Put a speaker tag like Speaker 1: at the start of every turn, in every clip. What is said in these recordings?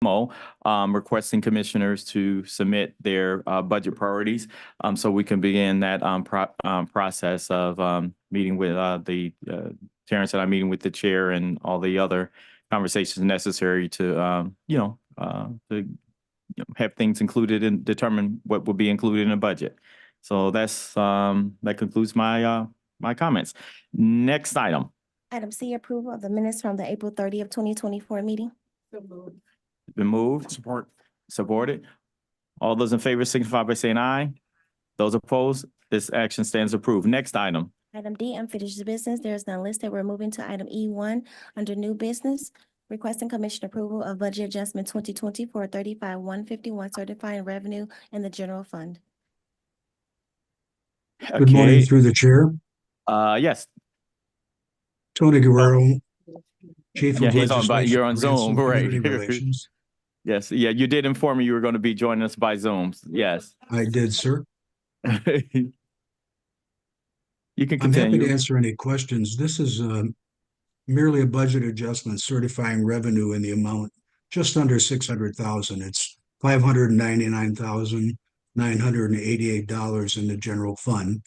Speaker 1: memo, requesting commissioners to submit their budget priorities, so we can begin that process of meeting with Terrence and I meeting with the chair and all the other conversations necessary to have things included and determine what will be included in the budget. So that concludes my my comments. Next item.
Speaker 2: Item C, approval of the minutes from the April 30th, 2024 meeting.
Speaker 1: Been moved. Supported. All those in favor signify by saying aye. Those opposed, this action stands approved. Next item.
Speaker 2: Item D, unfinished business. There is none listed. We're moving to item E1 under new business. Requesting commission approval of budget adjustment 2020 for 35,151 certifying revenue in the general fund.
Speaker 3: Good morning, through the chair.
Speaker 1: Yes.
Speaker 3: Tony Guerrero, Chief of
Speaker 1: he's on,
Speaker 3: Legislation.
Speaker 1: you're on Zoom, right?
Speaker 3: Community Relations.
Speaker 1: Yes, yeah, you did inform me you were going to be joining us by Zoom. Yes.
Speaker 3: I did, sir.
Speaker 1: You can
Speaker 3: I'm happy
Speaker 1: continue.
Speaker 3: to answer any questions. This is merely a budget adjustment certifying revenue in the amount just under 600,000. It's $599,988 in the general fund.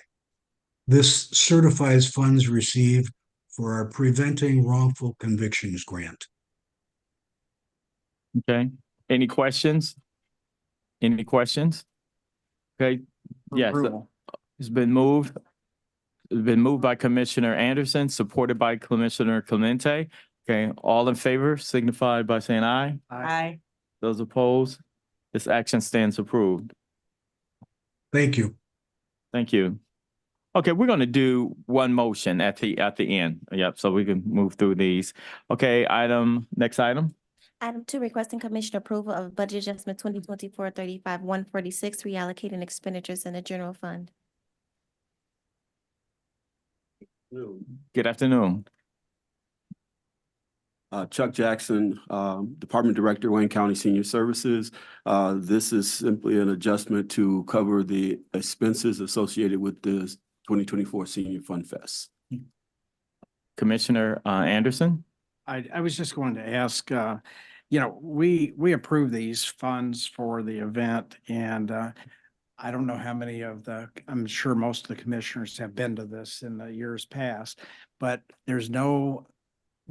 Speaker 3: This certifies funds received for our Preventing Wrongful Convictions grant.
Speaker 1: Okay. Any questions? Any questions? Okay. Yes. It's been moved. It's been moved by Commissioner Anderson, supported by Commissioner Clemente. Okay. All in favor signify by saying aye.
Speaker 4: Aye.
Speaker 1: Those opposed, this action stands approved.
Speaker 3: Thank you.
Speaker 1: Thank you. Okay, we're going to do one motion at the end. Yep, so we can move through these. Okay, next item.
Speaker 2: Item 2, requesting commission approval of budget adjustment 2024 35,146 reallocating expenditures in the general fund.
Speaker 1: Good afternoon.
Speaker 5: Chuck Jackson, Department Director, Wayne County Senior Services. This is simply an adjustment to cover the expenses associated with the 2024 Senior Fun Fest.
Speaker 1: Commissioner Anderson.
Speaker 4: I was just going to ask, we approve these funds for the event, and I don't know how many I'm sure most of the commissioners have been to this in the years past, but there's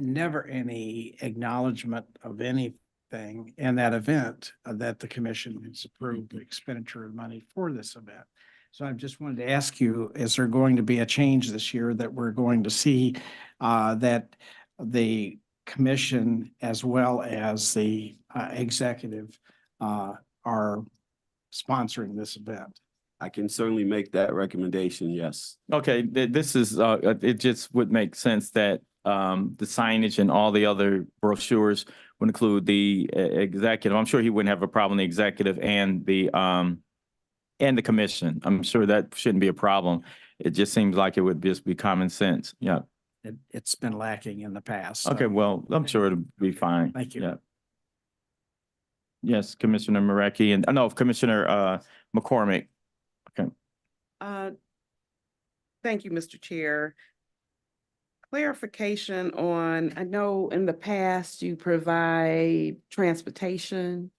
Speaker 4: never any acknowledgement of anything in that event that the commission has approved the expenditure of money for this event. So I just wanted to ask you, is there going to be a change this year that we're going to see that the commission as well as the executive are sponsoring this event?
Speaker 5: I can certainly make that recommendation, yes.
Speaker 1: Okay, this is, it just would make sense that the signage and all the other brochures would include the executive. I'm sure he wouldn't have a problem, the executive and the commission. I'm sure that shouldn't be a problem. It just seems like it would just be common sense. Yeah.
Speaker 4: It's been lacking in the past.
Speaker 1: Okay, well, I'm sure it'll be fine.
Speaker 4: Thank you.
Speaker 1: Yeah. Yes, Commissioner Marecki and no, Commissioner McCormick. Okay.
Speaker 6: Thank you, Mr. Chair. Clarification on, I know in the past you provide transportation.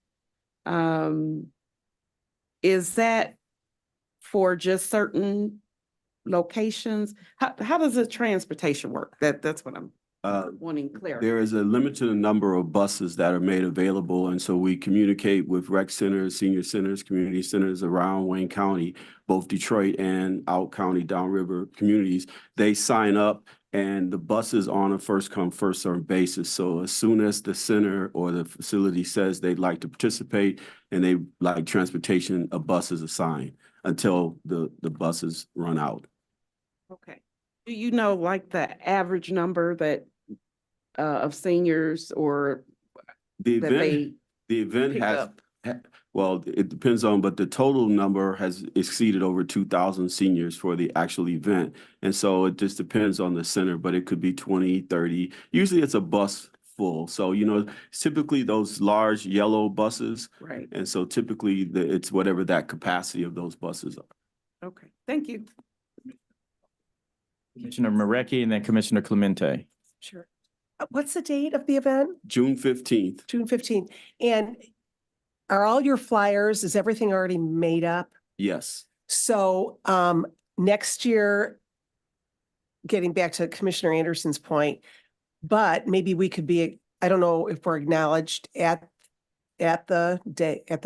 Speaker 6: Is that for just certain locations? How does the transportation work? That's what I'm wanting clarity.
Speaker 5: There is a limited number of buses that are made available, and so we communicate with rec centers, senior centers, community centers around Wayne County, both Detroit and out county downriver communities. They sign up, and the buses on a first come, first served basis. So as soon as the center or the facility says they'd like to participate and they like transportation, a bus is assigned until the buses run out.
Speaker 6: Okay. Do you know like the average number that of seniors or
Speaker 5: the event
Speaker 6: pick
Speaker 5: has
Speaker 6: up?
Speaker 5: Well, it depends on, but the total number has exceeded over 2,000 seniors for the actual event. And so it just depends on the center, but it could be 20, 30. Usually it's a bus full. So, typically those large yellow buses.
Speaker 6: Right.
Speaker 5: And so typically it's whatever that capacity of those buses are.
Speaker 6: Okay. Thank you.
Speaker 1: Commissioner Marecki and then Commissioner Clemente.
Speaker 6: Sure.
Speaker 7: What's the date of the event?
Speaker 5: June 15th.
Speaker 7: June 15th. And are all your flyers, is everything already made up?
Speaker 5: Yes.
Speaker 7: So next year, getting back to Commissioner Anderson's point, but maybe we could be, I don't know if we're acknowledged at the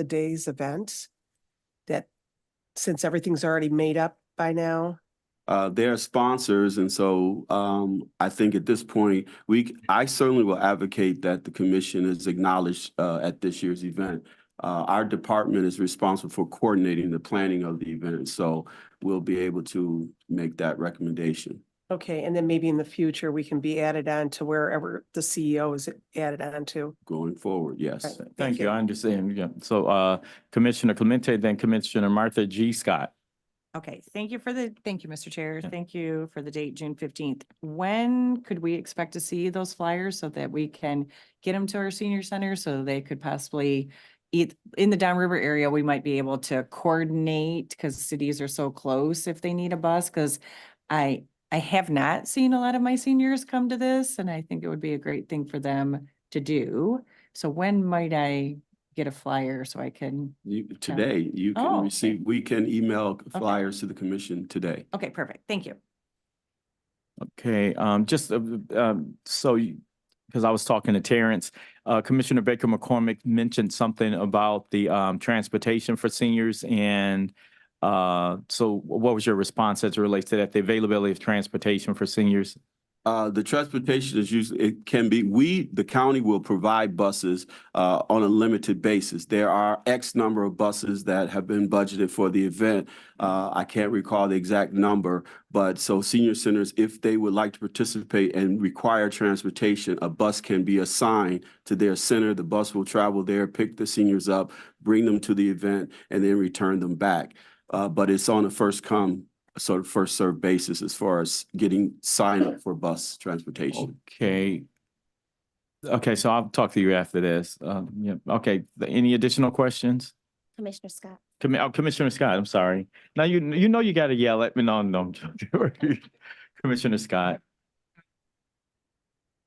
Speaker 7: day's event, that since everything's already made up by now.
Speaker 5: They're sponsors, and so I think at this point, I certainly will advocate that the commission is acknowledged at this year's event. Our department is responsible for coordinating the planning of the event, so we'll be able to make that recommendation.
Speaker 7: Okay, and then maybe in the future, we can be added on to wherever the CEO is added on to.
Speaker 5: Going forward, yes.
Speaker 7: Right.
Speaker 1: Thank you. I understand. Yeah. So Commissioner Clemente, then Commissioner Martha G. Scott.
Speaker 8: Okay, thank you, Mr. Chair.
Speaker 1: Yeah.
Speaker 8: Thank you for the date, June 15th. When could we expect to see those flyers so that we can get them to our senior center so they could possibly in the Downriver area, we might be able to coordinate because cities are so close if they need a bus, because I have not seen a lot of my seniors come to this, and I think it would be a great thing for them to do. So when might I get a flyer so I can?
Speaker 5: Today, you
Speaker 8: Oh,
Speaker 5: can
Speaker 8: okay.
Speaker 5: receive, we can email flyers to the commission today.
Speaker 8: Okay, perfect. Thank you.
Speaker 1: Okay, just so because I was talking to Terrence, Commissioner Baker McCormick mentioned something about the transportation for seniors, and so what was your response as it relates to that, the availability of transportation for seniors?
Speaker 5: The transportation is usually, it can be, the county will provide buses on a limited basis. There are X number of buses that have been budgeted for the event. I can't recall the exact number, but so senior centers, if they would like to participate and require transportation, a bus can be assigned to their center. The bus will travel there, pick the seniors up, bring them to the event, and then return them back. But it's on a first come, sort of first served basis as far as getting signed up for bus transportation.
Speaker 1: Okay. Okay, so I'll talk to you after this. Yeah, okay, any additional questions?
Speaker 2: Commissioner Scott.
Speaker 1: Commissioner Scott, I'm sorry. Now, you know you got to yell at me. No, I'm joking. Commissioner Scott.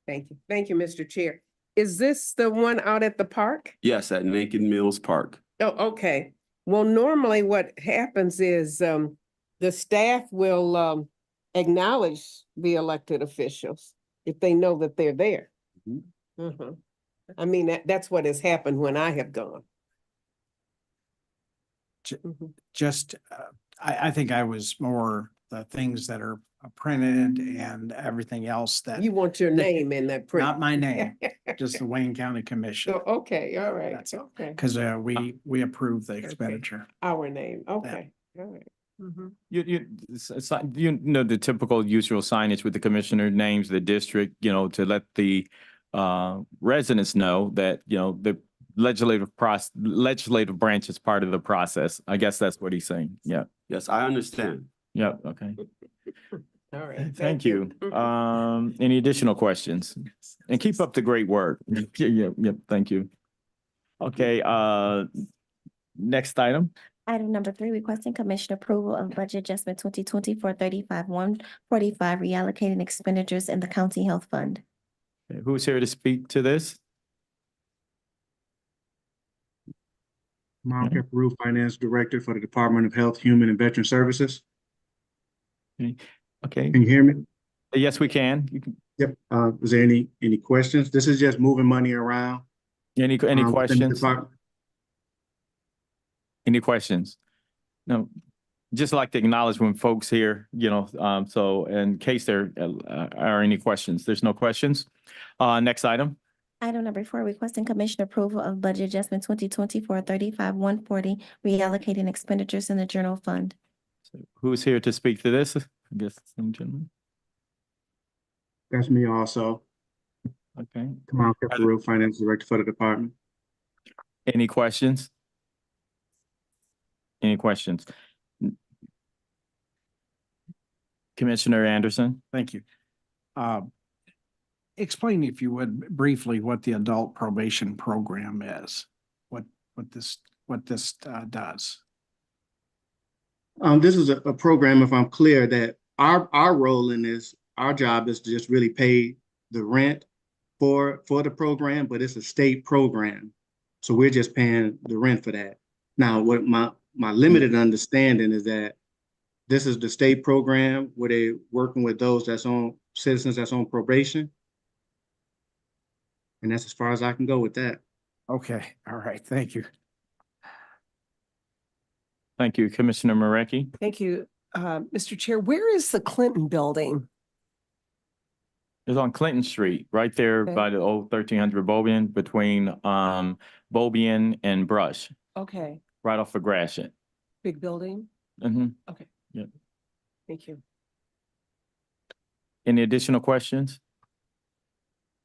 Speaker 9: Thank you. Thank you, Mr. Chair. Is this the one out at the park?
Speaker 5: Yes, at Naked Mills Park.
Speaker 9: Oh, okay. Well, normally what happens is the staff will acknowledge the elected officials if they know that they're there.
Speaker 5: Mhm.
Speaker 9: Mhm. I mean, that's what has happened when I have gone. Mhm.
Speaker 4: Just, I think I was more the things that are printed and everything else that,
Speaker 9: You want your name in that print?
Speaker 4: not my name, just the Wayne County Commission.
Speaker 9: So, okay, all right,
Speaker 4: That's all.
Speaker 9: okay.
Speaker 4: Because we approve the expenditure.
Speaker 9: Our name, okay, all right.
Speaker 7: Mhm.
Speaker 1: You know, the typical usual signage with the commissioner names, the district, you know, to let the residents know that, you know, the legislative branch is part of the process. I guess that's what he's saying. Yeah.
Speaker 5: Yes, I understand.
Speaker 1: Yeah. Okay.
Speaker 9: All right.
Speaker 1: Thank you.
Speaker 9: Mhm.
Speaker 1: Any additional questions? And keep up the great work. Yeah. Thank you. Okay. Next item.
Speaker 2: Item number 3, requesting commission approval of budget adjustment 2020 for 35,145, reallocating expenditures in the county health fund.
Speaker 1: Who's here to speak to this?
Speaker 10: Miles Caparu, Finance Director for the Department of Health, Human and Veteran Services.
Speaker 1: Okay.
Speaker 10: Can you hear me?
Speaker 1: Yes, we can. You can.
Speaker 10: Yep. Is there any questions? This is just moving money around.
Speaker 1: Any
Speaker 10: within the
Speaker 1: questions?
Speaker 10: department.
Speaker 1: Any questions? No, just like to acknowledge when folks here, you know, so in case there are any questions, there's no questions. Next item.
Speaker 2: Item number 4, requesting commission approval of budget adjustment 2020 for 35,140, reallocating expenditures in the general fund.
Speaker 1: Who's here to speak to this? I guess some gentleman.
Speaker 10: That's me also.
Speaker 1: Okay.
Speaker 10: Miles Caparu, Finance Director for the department.
Speaker 1: Any questions? Any questions? Commissioner Anderson?
Speaker 4: Thank you. Explain, if you would, briefly what the adult probation program is, what this does.
Speaker 10: This is a program, if I'm clear, that our role in this, our job is to just really pay the rent for the program, but it's a state program. So we're just paying the rent for that. Now, what my limited understanding is that this is the state program where they working with those citizens that's on probation. And that's as far as I can go with that.
Speaker 4: Okay, all right, thank you.
Speaker 1: Thank you, Commissioner Marecki.
Speaker 7: Thank you. Mr. Chair, where is the Clinton building?
Speaker 1: It's on Clinton Street, right there
Speaker 7: Okay.
Speaker 1: by the old 1300 Bobian, between Bobian and Brush,
Speaker 7: Okay,
Speaker 1: right off of Gratiot.
Speaker 7: big building.
Speaker 1: Mhm.
Speaker 7: Thank you.
Speaker 1: Any additional questions?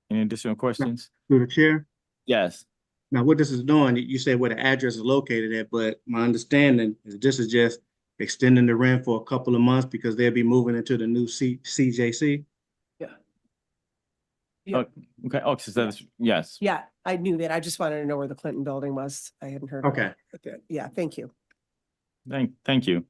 Speaker 1: Any additional questions?
Speaker 10: Through the chair.
Speaker 1: Yes.
Speaker 10: Now, what this is doing, you said where the address is located at, but my understanding is this is just extending the rent for a couple of months because they'll be moving into the new CJC.
Speaker 7: Yeah.
Speaker 1: Okay, oh, so that's, yes.
Speaker 7: Yeah, I knew that. I just wanted to know where the Clinton building was. I hadn't heard.
Speaker 10: Okay.
Speaker 7: Yeah, thank you.
Speaker 1: Thank you.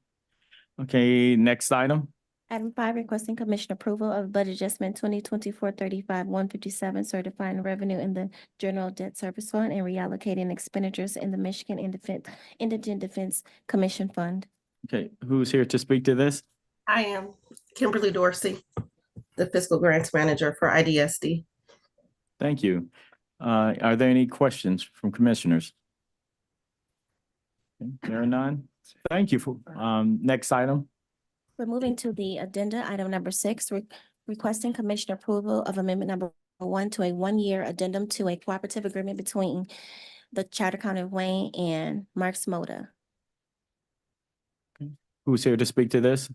Speaker 1: Okay, next item.
Speaker 2: Item 5, requesting commission approval of budget adjustment 2024-35-157, certifying revenue in the general debt service fund and reallocating expenditures in the Michigan Indigent Defense Commission Fund.
Speaker 1: Okay, who's here to speak to this?
Speaker 11: I am Kimberly Dorsey, the fiscal grants manager for IDSD.
Speaker 1: Thank you. Are there any questions from commissioners? Okay, there are none. Thank you for, next item.
Speaker 2: We're moving to the addenda, item number 6, requesting commission approval of amendment number 1 to a 1-year addendum to a cooperative agreement between the Charter County of Wayne and Marks Moda.
Speaker 1: Who's here to speak to this?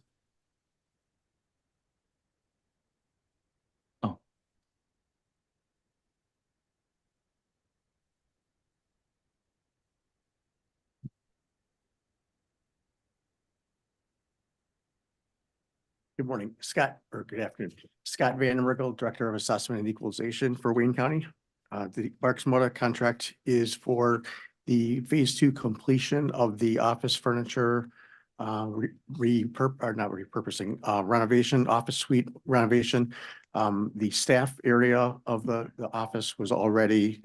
Speaker 1: Oh.
Speaker 12: Good morning, Scott, or good afternoon. Scott Van Rickle, Director of Assessment and Equalization for Wayne County. The Marks Moda contract is for the phase 2 completion of the office furniture renovation, office suite renovation. The staff area of the office was already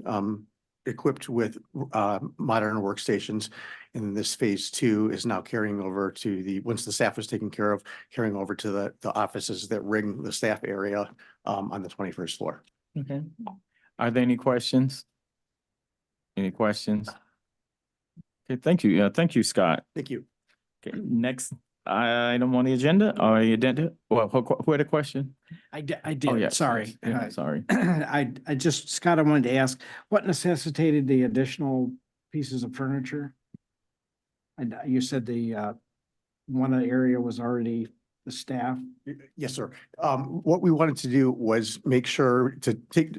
Speaker 12: equipped with modern workstations. And this phase 2 is now carrying over to once the staff was taken care of, carrying over to the offices that ring the staff area on the 21st floor.
Speaker 1: Okay. Are there any questions? Any questions? Okay, thank you. Thank you, Scott.
Speaker 12: Thank you.
Speaker 1: Okay, next item on the agenda, well, who had a question?
Speaker 4: I
Speaker 1: Oh,
Speaker 4: did,
Speaker 1: yeah,
Speaker 4: sorry.
Speaker 1: yeah, sorry.
Speaker 4: I just, Scott, I wanted to ask, what necessitated the additional pieces of furniture? And you said one of the area was already the staff.
Speaker 12: Yes, sir. What we wanted to do was make sure to take,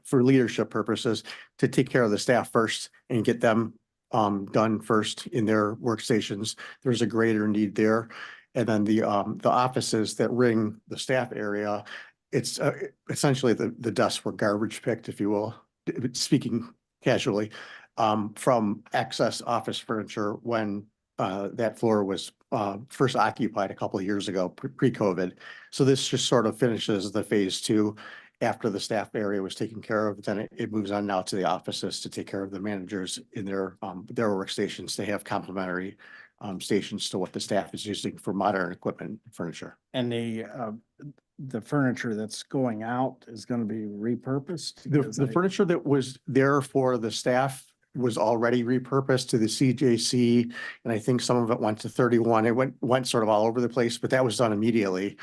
Speaker 12: for leadership purposes, to take care of the staff first and get them done first in their workstations. There's a greater need there. And then the offices that ring the staff area, it's essentially the desks were garbage picked, if you will, speaking casually, from excess office furniture when that floor was first occupied a couple of years ago, pre-COVID. So this just sort of finishes the phase 2 after the staff area was taken care of. Then it moves on now to the offices to take care of the managers in their workstations. They have complementary stations to what the staff is using for modern equipment and furniture.
Speaker 4: And the furniture that's going out is going to be repurposed?
Speaker 12: The furniture that was there for the staff was already repurposed to the CJC, and I think some of it went to 31. It went sort of all over the place, but that was done immediately.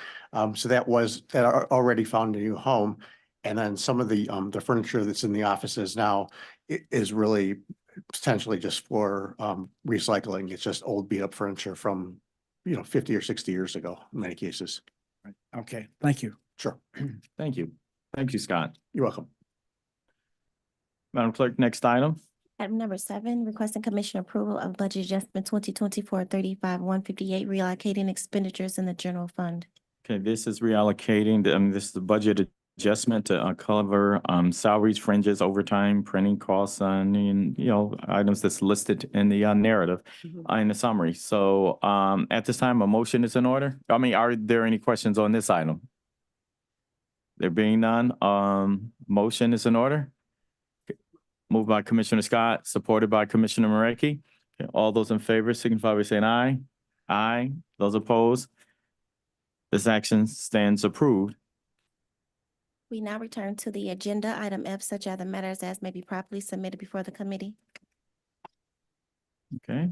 Speaker 12: So that already found a new home. And then some of the furniture that's in the offices now is really potentially just for recycling. It's just old beat up furniture from 50 or 60 years ago in many cases.
Speaker 4: Okay, thank you.
Speaker 12: Sure.
Speaker 1: Thank you. Thank you, Scott.
Speaker 12: You're welcome.
Speaker 1: Madam Clerk, next item.
Speaker 2: Item number 7, requesting commission approval of budget adjustment 2024-35-158, reallocating expenditures in the general fund.
Speaker 1: Okay, this is reallocating, this is the budget adjustment to cover salaries, fringes, overtime, printing costs, and items that's listed in the narrative in the summary. So at this time, a motion is in order. I mean, are there any questions on this item? There being none, motion is in order. Moved by Commissioner Scott, supported by Commissioner Mareki. Okay, all those in favor signify by saying aye. Aye. Those opposed? This action stands approved.
Speaker 2: We now return to the agenda. Item F, such other matters as may be properly submitted before the committee.
Speaker 1: Okay.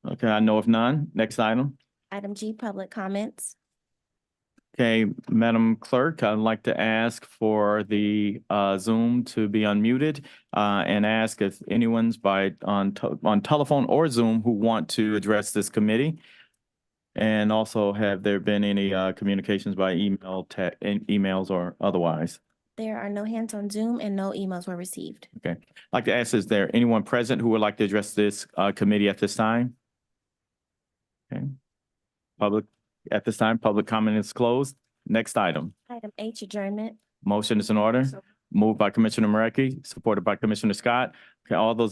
Speaker 1: Okay, I know of none. Next item.
Speaker 2: Item G, public comments.
Speaker 1: Okay, Madam Clerk, I'd like to ask for the Zoom to be unmuted and ask if anyone's on telephone or Zoom who want to address this committee. And also, have there been any communications by emails or otherwise?
Speaker 2: There are no hands on Zoom and no emails were received.
Speaker 1: Okay, I'd like to ask, is there anyone present who would like to address this committee at this time? Okay. At this time, public comment is closed. Next item.
Speaker 2: Item H, adjournment.
Speaker 1: Motion is in order. Moved by Commissioner Mareki, supported by Commissioner Scott. Okay, all those in